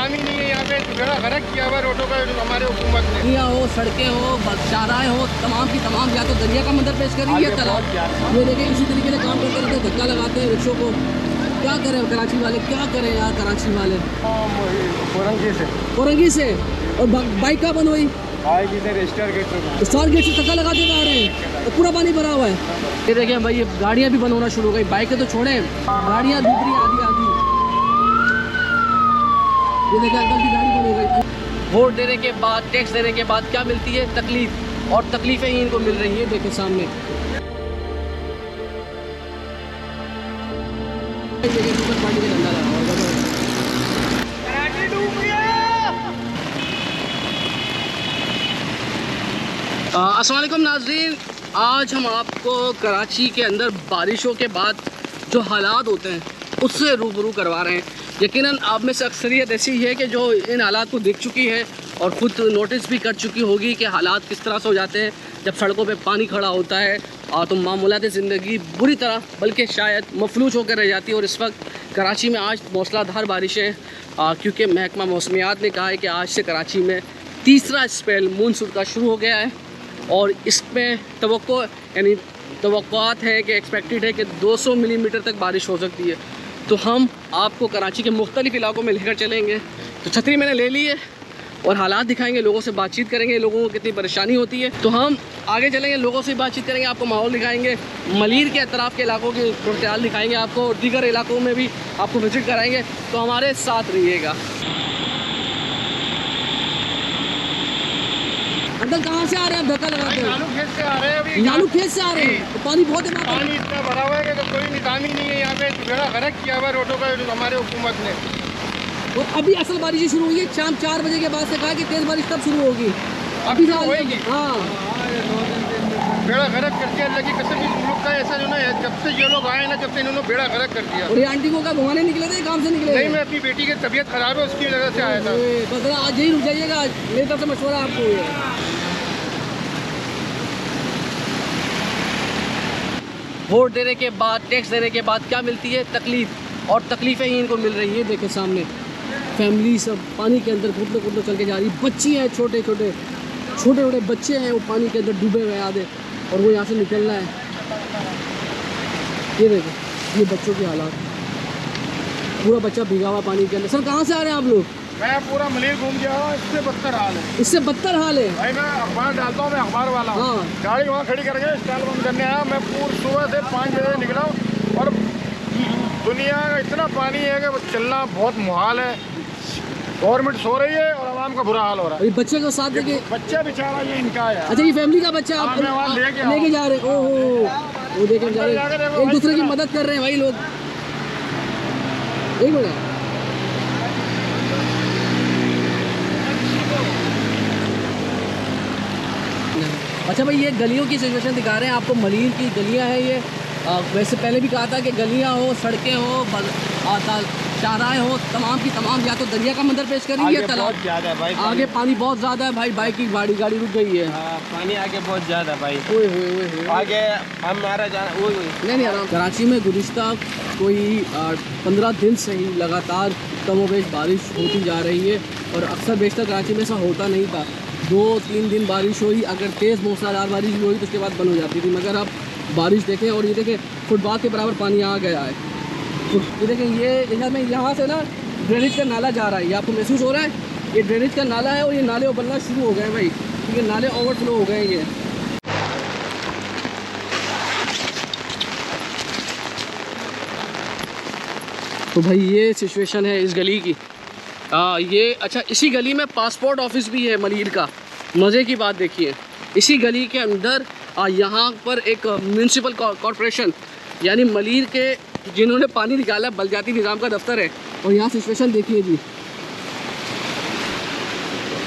निज़ाम ही नहीं है यहाँ पे, बेड़ा गर्क किया हुआ रोडों का हमारे हुकूमत ने। नदियाँ हो, सड़कें हो, चाराएँ हो, तमाम की तमाम या तो दरिया का मंजर पेश करेंगे या तालाब। ये देखिए इसी तरीके से काम करते रहते, धक्का लगाते हैं रिक्शों को। क्या करें कराची वाले, क्या करें यार कराची वाले। कोरंगी से और बाइक का बंद हुई, स्टार गेट से धक्का लगाते हुए आ रहे हैं और पूरा पानी भरा हुआ है। ये देखिए भाई, ये गाड़ियाँ भी बंद होना शुरू हो गई, बाइकें तो छोड़े, गाड़ियाँ डूब रही आधी। ये देखिए अंकल की गाड़ी बंद हो गई। वोट देने के बाद, टैक्स देने के बाद क्या मिलती है? तकलीफ, और तकलीफें ही इनको मिल रही है। देखिए सामने पानी का डंडा लगा हुआ है। अस्सलाम वालेकुम नाज़रीन, आज हम आपको कराची के अंदर बारिशों के बाद जो हालात होते हैं उससे रूबरू करवा रहे हैं। यकीनन आप में से अक्सरियत ऐसी है कि जो इन हालात को देख चुकी है और ख़ुद नोटिस भी कर चुकी होगी कि हालात किस तरह से हो जाते हैं जब सड़कों पे पानी खड़ा होता है तो मामूलात ज़िंदगी बुरी तरह बल्कि शायद मफलूज होकर रह जाती है। और इस वक्त कराची में आज मूसलाधार बारिशें, क्योंकि महकमा मौसमियात ने कहा है कि आज से कराची में तीसरा स्पेल मानसून का शुरू हो गया है और इसमें तवक्कुआत है कि एक्सपेक्टेड है कि 200 मिलीमीटर तक बारिश हो सकती है। तो हम आपको कराची के मुख्तलिफ इलाकों में लेकर चलेंगे। तो छतरी मैंने ले ली है और हालात दिखाएंगे, लोगों से बातचीत करेंगे, लोगों को कितनी परेशानी होती है। तो हम आगे चलेंगे, लोगों से बातचीत करेंगे, आपको माहौल दिखाएंगे, मलीर के अतराफ़ के इलाकों की सूरत हाल दिखाएंगे आपको, और दीगर इलाकों में भी आपको विजिट कराएंगे। तो हमारे साथ रहिएगा। अंकल कहाँ से आ रहे हैं? धक्का लगाते हैं। लालू खेत से आ रहे हैं अभी। लालू खेत से आ रहे हैं तो पानी बहुत है। पानी इतना भरा हुआ है कि कोई निज़ाम ही नहीं है यहाँ पे, बेड़ा गर्क किया हुआ रोडों का हमारे हुकूमत ने। और अभी असल बारिश शुरू हुई है, शाम 4 बजे के बाद से कहा कि तेज़ बारिश तब शुरू होगी। अभी होगी। हाँ, बेड़ा गर्क कर दिया, अल्लाह की कसम। इस मुल्क का ऐसा जो ना, जब से ये लोग आए ना, जब से इन्होंने बेड़ा गर्क कर दिया। और ये आंटी को क्या घुमाने निकले थे, काम से निकले? नहीं, मैं अपनी बेटी की तबीयत खराब है उसकी वजह से आया था। बस आज ही रुक जाइएगा, मेरी तरफ से मशवरा आपको ये। वोट देने के बाद, टैक्स देने के बाद क्या मिलती है? तकलीफ, और तकलीफें ही इनको मिल रही है। देखिए सामने फैमिली सब पानी के अंदर घुटने चल के जा रही है। बच्ची हैं, छोटे छोटे बच्चे हैं, वो पानी के अंदर डूबे हुए आधे, और वो यहाँ से निकलना है। ये देखो, ये बच्चों की हालात, पूरा बच्चा भीगा हुआ पानी के अंदर। सर कहाँ से आ रहे हैं आप लोग? मैं पूरा मलीर घूम गया हूँ, इससे बदतर हाल है। इससे बदतर हाल है भाई, मैं अखबार डालता हूँ, मैं अखबार वाला हूँ। हाँ। गाड़ी वहाँ खड़ी करके स्टॉल बंद करने आया। मैं पूरी सुबह से 5 बजे निकला हूँ और दुनिया का इतना पानी है कि वो चलना बहुत मुहाल है। गवर्नमेंट सो रही है और आवाम का बुरा हाल हो रहा है। बच्चे को साथ लेके, बच्चा बेचारा ये इनका है। अच्छा ये फैमिली का बच्चा आप लेके जा रहे हैं? ओहो, वो देखे जा रहे हैं, एक दूसरे की मदद कर रहे हैं भाई लोग। एक मिनट, अच्छा भाई, ये गलियों की सिचुएशन दिखा रहे हैं आपको। मलीर की गलियां हैं ये। वैसे पहले भी कहा था कि गलियां हो, सड़कें हो, चाराएँ हो, तमाम की तमाम या तो दरिया का मंजर पेश करेंगे या तालाब। ज़्यादा है भाई, आगे पानी बहुत ज़्यादा है भाई, बाइक की गाड़ी रुक गई है। पानी आगे बहुत ज़्यादा है भाई। ओए आगे हमारा जाना नहीं आराम। कराची में गुज़िश्ता कोई 15 दिन से ही लगातार कमोबेश बारिश होती जा रही है और अक्सर बेशतर कराची में ऐसा होता नहीं था। 2-3 दिन बारिश हुई, अगर तेज़ मूसलाधार बारिश भी हुई तो उसके बाद बंद हो जाती थी। मगर अब बारिश देखें, और ये देखें फुटपाथ के बराबर पानी आ गया है। ये देखें, ये में यहाँ से ना ड्रेनेज का नाला जा रहा है, ये आपको महसूस हो रहा है? ये ड्रेनेज का नाला है और ये नाले उबलना शुरू हो गए हैं भाई, क्योंकि नाले ओवरफ्लो हो गए हैं ये। तो भाई ये सिचुएशन है इस गली की। ये अच्छा, इसी गली में पासपोर्ट ऑफिस भी है मलीर का। मज़े की बात देखिए, इसी गली के अंदर यहाँ पर एक म्यूनसिपल कॉरपोरेशन यानी मलीर के जिन्होंने पानी निकाला बलजाती निज़ाम का दफ्तर है। और यहाँ सिचुएशन देखिए जी,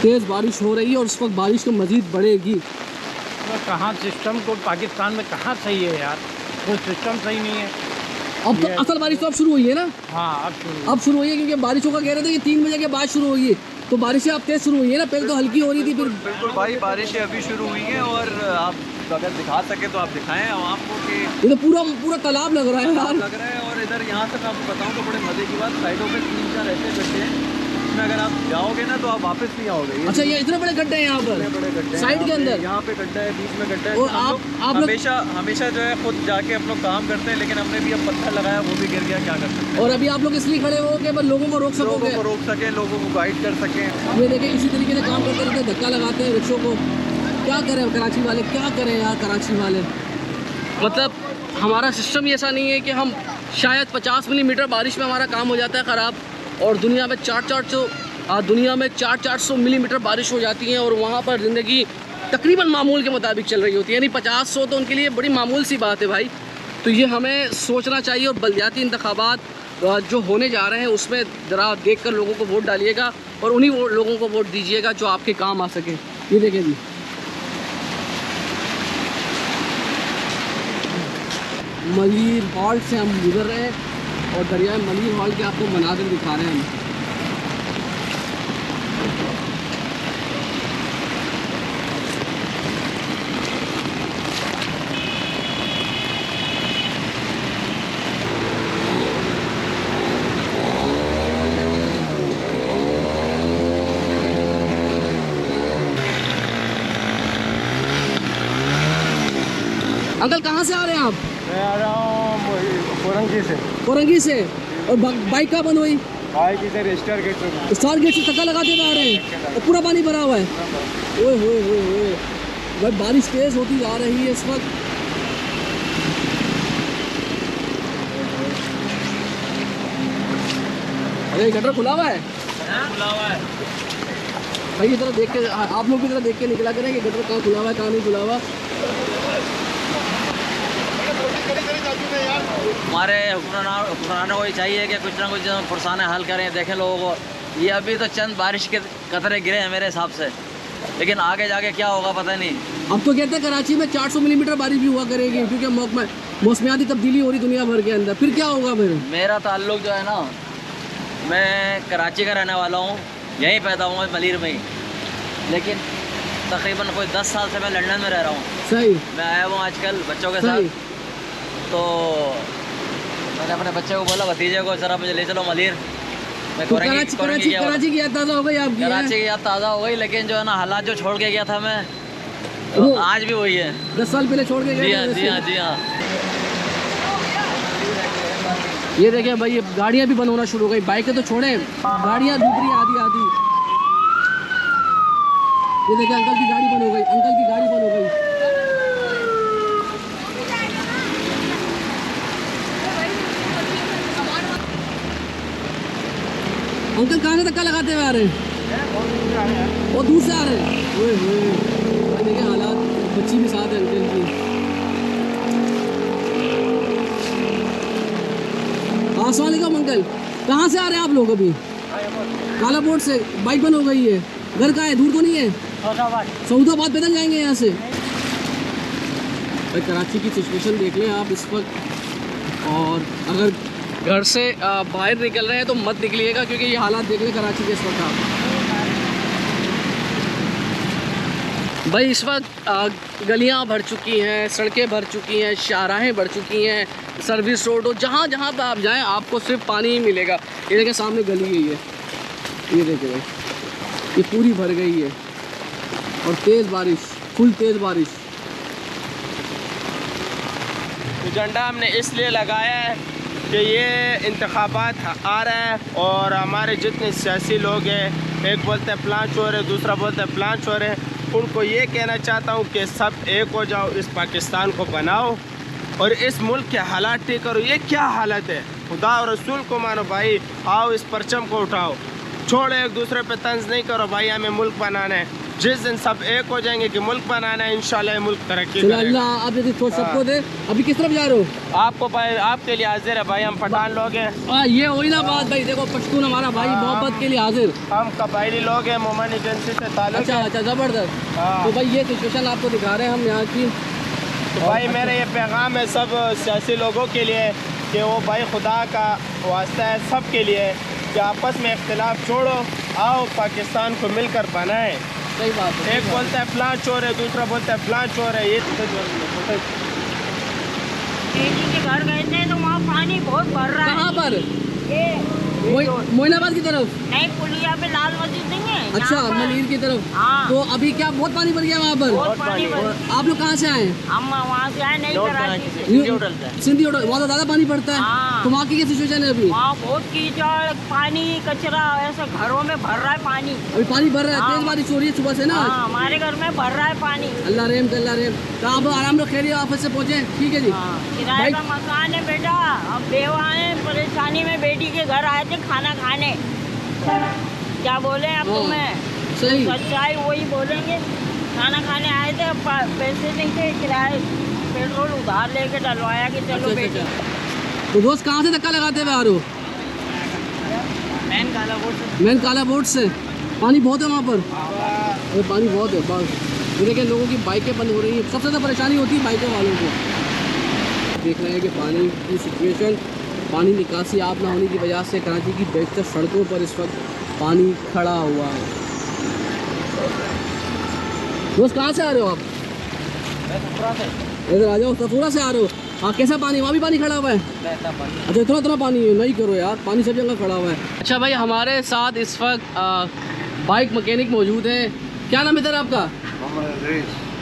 तेज़ बारिश हो रही है और इस वक्त बारिश तो मज़ीद बढ़ेगी। कहाँ सिस्टम को पाकिस्तान में कहाँ सही है यार, कोई सिस्टम सही नहीं है। अब तो असल बारिश तो अब शुरू हुई है ना? हाँ, अब शुरू हुई है, क्योंकि बारिशों का कह रहे थे कि 3 बजे के बाद शुरू हुई है, तो बारिशें अब तेज़ शुरू हुई है ना। पहले तो हल्की हो रही थी, फिर बिल्कुल भाई बारिशें अभी शुरू हुई हैं। और आप अगर दिखा सके तो आप दिखाएं आपको कि ये तो पूरा तालाब लग रहा है यार। लग रहा है। और इधर यहाँ से मैं आपको बताऊँ तो बड़े मज़े की बात, साइडों पे 3-4 ऐसे गड्ढे हैं इसमें अगर आप जाओगे ना तो आप वापस नहीं आओगे। अच्छा, ये इतने बड़े गड्ढे हैं यहाँ पर बड़े गड्ढे हैं साइड के अंदर। यहाँ पे गड्ढा है, बीच में गड्ढा है। और तो हम आप लोग हमेशा जो है खुद जाके हम लोग काम करते हैं, लेकिन हमने भी अब पत्थर लगाया, वो भी गिर गया, क्या कर सकते हैं। और अभी आप लोग इसलिए खड़े हो कि बस लोगों को रोक लोगों सकोगे। को रोक सकें, लोगों को गाइड कर सकें। ये देखिए इसी तरीके से काम करते रहते, धक्का लगाते हैं रिक्शों को। क्या करें कराची वाले, क्या करें यार कराची वाले। मतलब हमारा सिस्टम ही ऐसा नहीं है कि हम शायद 50 मिलीमीटर बारिश में हमारा काम हो जाता है ख़राब, और दुनिया में 400 मिलीमीटर बारिश हो जाती है और वहाँ पर ज़िंदगी तकरीबन मामूल के मुताबिक चल रही होती है। यानी 50-100 तो उनके लिए बड़ी मामूल सी बात है भाई। तो ये हमें सोचना चाहिए, और बलदियाती इंतखाबात जो होने जा रहे हैं उसमें ज़रा देख कर लोगों को वोट डालिएगा, और उन्हीं लोगों को वोट दीजिएगा जो आपके काम आ सके। ये देखें जी, मलीर हॉल्ट से हम गुजर रहे हैं और दरियाए मलीर हॉल्ट के आपको मनाज़िर दिखा रहे हैं हम। अंकल कहाँ से आ रहे हैं आप? मैं आ रहा हूँ कोरंगी से। कोरंगी से। और बाइक कहाँ बंद हुई? बाइक इधर स्टार गेट से। स्टार गेट से धक्का लगाते हुए आ रहे हैं और पूरा पानी भरा हुआ है। ओए होए होए होए भाई, बारिश तेज़ होती जा रही है इस वक्त। अरे गटर खुला हुआ है, खुला हुआ है भाई इधर देख के आप लोग भी इधर देख के निकला करें कि गटर कहाँ खुला हुआ है कहाँ नहीं खुला हुआ। हमारे हुक्मरानों को ये चाहिए कि कुछ ना कुछ फुरसाने हल करें। देखें लोगों को, ये अभी तो चंद बारिश के कतरे गिरे हैं मेरे हिसाब से, लेकिन आगे जाके क्या होगा पता नहीं। अब तो कहते हैं कराची में 400 मिलीमीटर बारिश भी हुआ करेगी, क्योंकि मौसमियाती तब्दीली हो रही दुनिया भर के अंदर। फिर क्या होगा फिर? मेरा ताल्लुक जो है ना, मैं कराची का रहने वाला हूँ, यहीं पैदा हुआ मलीर में ही, लेकिन तकरीबन कोई 10 साल से मैं लंदन में रह रहा हूँ। सही। मैं आया हूँ आजकल बच्चों के सही। साथ, तो मैंने अपने बच्चे को बोला, भतीजे को, जरा मुझे ले चलो मलीर। मैं तो कराची की याद ताज़ा हो गई आपकी? कराची की याद ताज़ा हो गई, लेकिन जो है ना हालात जो छोड़ के गया था मैं, तो वो आज भी वही है। 10 साल पहले छोड़ के गए? जी हाँ, जी हाँ, जी हाँ। ये देखिए भाई, ये गाड़ियाँ भी बंद होना शुरू हो गई। बाइकें तो छोड़े, गाड़ियाँ डूब रही आधी आधी। ये देखिए अंकल की गाड़ी बंद हो गई, अंकल की गाड़ी बंद हो गई। अंकल कहाँ से धक्का लगाते हुए आ रहे हैं? वो दूर से आ रहे हैं। ओए होए, देखिए हालात, बच्ची भी साथ है अंकल की। अस्सलाम वालेकुम अंकल, कहाँ से आ रहे हैं आप लोग? अभी कालापोर्ट से। बाइक बंद हो गई है। घर कहाँ है? दूर तो नहीं है? सऊदाबाद पैदल जाएंगे यहाँ से? भाई कराची की सिचुएशन देख लें आप इस वक्त, और अगर घर से बाहर निकल रहे हैं तो मत निकलिएगा, क्योंकि ये हालात देख लें कराची के इस वक्त आप। भाई इस वक्त गलियां भर चुकी हैं, सड़कें भर चुकी हैं, शाहराहें भर चुकी हैं, सर्विस रोड हो, जहाँ जहाँ पर आप जाएं आपको सिर्फ पानी ही मिलेगा। ये देखें सामने गली है ये देखें भाई, ये पूरी भर गई है, और तेज़ बारिश, फुल तेज़ बारिश। झंडा हमने इसलिए लगाया है कि ये इंतखाबात आ रहा है, और हमारे जितने सियासी लोग हैं, एक बोलते हैं प्लान चोर है, दूसरा बोलते हैं प्लान चोर है, उनको ये कहना चाहता हूँ कि सब एक हो जाओ, इस पाकिस्तान को बनाओ और इस मुल्क के हालात ठीक करो। ये क्या हालत है? खुदा और रसूल को मानो भाई, आओ इस परचम को उठाओ, छोड़ो एक दूसरे पे तंज नहीं करो भाई। हमें मुल्क बनाना है, जिस दिन सब एक हो जाएंगे कि मुल्क बनाना है, इंशाल्लाह ये मुल्क तरक्की करेगा। आप यदि तो सबको दे। अभी किस तरफ जा रहे हो? आपको भाई, आपके लिए हाजिर है भाई, हम पठान लोग हैं। ये वही ना बात भाई, देखो पश्तून हमारा भाई, मोहब्बत के लिए हाजिर। हम कबायली लोग हैं, मोमन एजेंसी से ताल्लुक अच्छा है। अच्छा, ज़बरदस्त। हाँ। तो भाई ये सिचुएशन आपको दिखा रहे हैं हम यहाँ की। तो भाई मेरा ये पैगाम है सब सियासी लोगों के लिए कि वो भाई खुदा का वास्ता है सब के लिए कि आपस में इख्तिलाफ छोड़ो, आओ पाकिस्तान को मिलकर बनाएं। सही बात है। एक बोलता है प्लान चोर है, दूसरा बोलता है प्लान चोर है। ये जी के घर गए थे तो वहाँ पानी बहुत भर रहा है। कहाँ पर? ये मोइनाबाद की तरफ? नहीं, पुलिया पे लाल मस्जिद नहीं है? अच्छा, यहाँ पर। मलिर की तरफ। हाँ। तो अभी क्या बहुत पानी भर गया वहाँ पर? बहुत पानी भर। आप लोग कहाँ से आए हैं? हम वहाँ से आए, नहीं कराची से। सिंधी होटल। वहाँ तो ज़्यादा पानी पड़ता है। हाँ। तो वहाँ की क्या सिचुएशन है अभी? वहाँ बहुत कीचड़, पानी, कचरा, ऐसा घरों में भर रहा है पानी। अभी पानी भर रहा है, हाँ। तेज बारिश हो रही है सुबह से ना। हाँ, हमारे घर में भर रहा है पानी। अल्लाह रहम कर, अल्लाह रहम। तो आप आराम रख रही ऑफिस से पहुँचे, ठीक है जी। हाँ, किराए का मकान है बेटा। अब बेवा है, परेशानी में बेटी के घर आए थे खाना खाने। क्या बोले अब हाँ, तुम्हें? सही। सच्चाई वही बोलेंगे। खाना खाने आए थे, पैसे नहीं थे, किराए पेट्रोल उधार लेके डलवाया कि चलो अच्छा, बेटी। अच्छा। तो दोस्त कहाँ से धक्का लगाते हुए आ रहे हो? मैन काला बोर्ड से। मेन काला बोर्ड से। पानी बहुत है वहाँ पर? अरे पानी बहुत है बस। ये देखिए लोगों की बाइकें बंद हो रही हैं। सबसे ज़्यादा परेशानी होती है बाइकों वालों को। देख रहे हैं कि पानी की सिचुएशन, पानी निकासी आप ना होने की वजह से कराची की बेशतर सड़कों पर इस वक्त पानी खड़ा हुआ है। दोस्त कहाँ से आ रहे हो आप? इधर आ जाओ, सफूरा से आ रहे हो? हाँ, कैसा पानी? वहाँ भी पानी खड़ा हुआ है? अच्छा, इतना पानी है? नहीं करो यार, पानी सब जगह खड़ा हुआ है। अच्छा भाई, हमारे साथ इस वक्त बाइक मैकेनिक मौजूद हैं। क्या नाम है इधर आपका?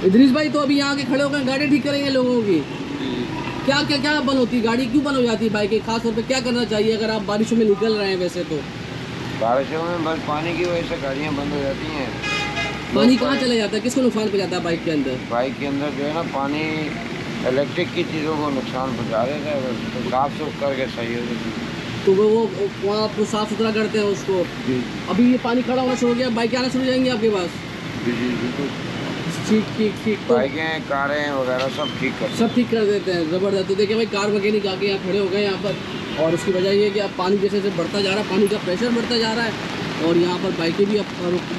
इदरीस भाई। तो अभी यहाँ के खड़े होकर गाड़ी ठीक करेंगे लोगों की। क्या क्या क्या बंद होती है गाड़ी, क्यों बंद हो जाती है बाइकें? खास तौर पे क्या करना चाहिए अगर आप बारिशों में निकल रहे हैं? वैसे तो बारिशों में बस पानी की वजह से गाड़ियाँ बंद हो जाती हैं। पानी कहाँ चला जाता है? किसको नुकसान पहुँचाता है बाइक के अंदर? बाइक के अंदर जो है ना, पानी इलेक्ट्रिक की चीज़ों को नुकसान पहुँचा देता है। बस तो साफ सुफ करके सही हो जाती है। तो वो वहाँ आप साफ़ सुथरा करते हैं उसको। अभी ये पानी खड़ा होना शुरू हो गया, बाइकें आना शुरू हो जाएंगी आपके पास? जी जी बिल्कुल। ठीक ठीक ठीक। तो बाइकें, कारें वगैरह सब ठीक कर सब ठीक कर देते हैं, ज़बरदस्त। तो देखिए भाई, कार मैकेनिक आके यहाँ खड़े हो गए यहाँ पर। और उसकी वजह ये है कि अब पानी जैसे जैसे बढ़ता जा रहा है, पानी का प्रेशर बढ़ता जा रहा है और यहाँ पर बाइकें भी अब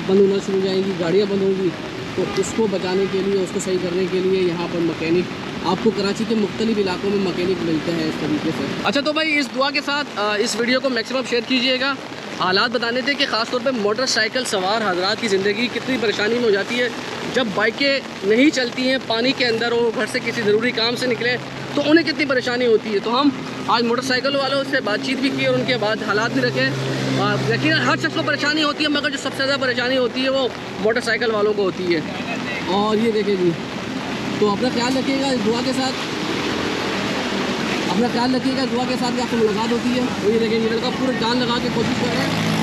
बंद होना शुरू हो जाएंगी, गाड़ियाँ बंद होंगी। तो उसको बचाने के लिए, उसको सही करने के लिए यहाँ पर मैकेनिक आपको कराची के मुख्तलिफ इलाकों में मैकेनिक मिलते हैं इस तरीके से। अच्छा, तो भाई इस दुआ के साथ इस वीडियो को मैक्सिमम शेयर कीजिएगा। हालात बताने थे कि ख़ासतौर पे मोटरसाइकिल सवार हजरात की ज़िंदगी कितनी परेशानी में हो जाती है जब बाइकें नहीं चलती हैं, पानी के अंदर हो, घर से किसी ज़रूरी काम से निकले तो उन्हें कितनी परेशानी होती है। तो हम आज मोटरसाइकिल वालों से बातचीत भी की और उनके बाद हालात भी रखे। लेकिन हर शख्स को परेशानी होती है, मगर जो सबसे ज़्यादा परेशानी होती है वो मोटरसाइकिल वालों को होती है। और ये देखें जी, तो अपना ख्याल रखिएगा इस दुआ के साथ, अपना ख्याल रखिएगा दुआ के साथ। आपको मुलाकात होती है। तो ये देखें, ये लड़का पूरा जान लगा के कोशिश कर रहा है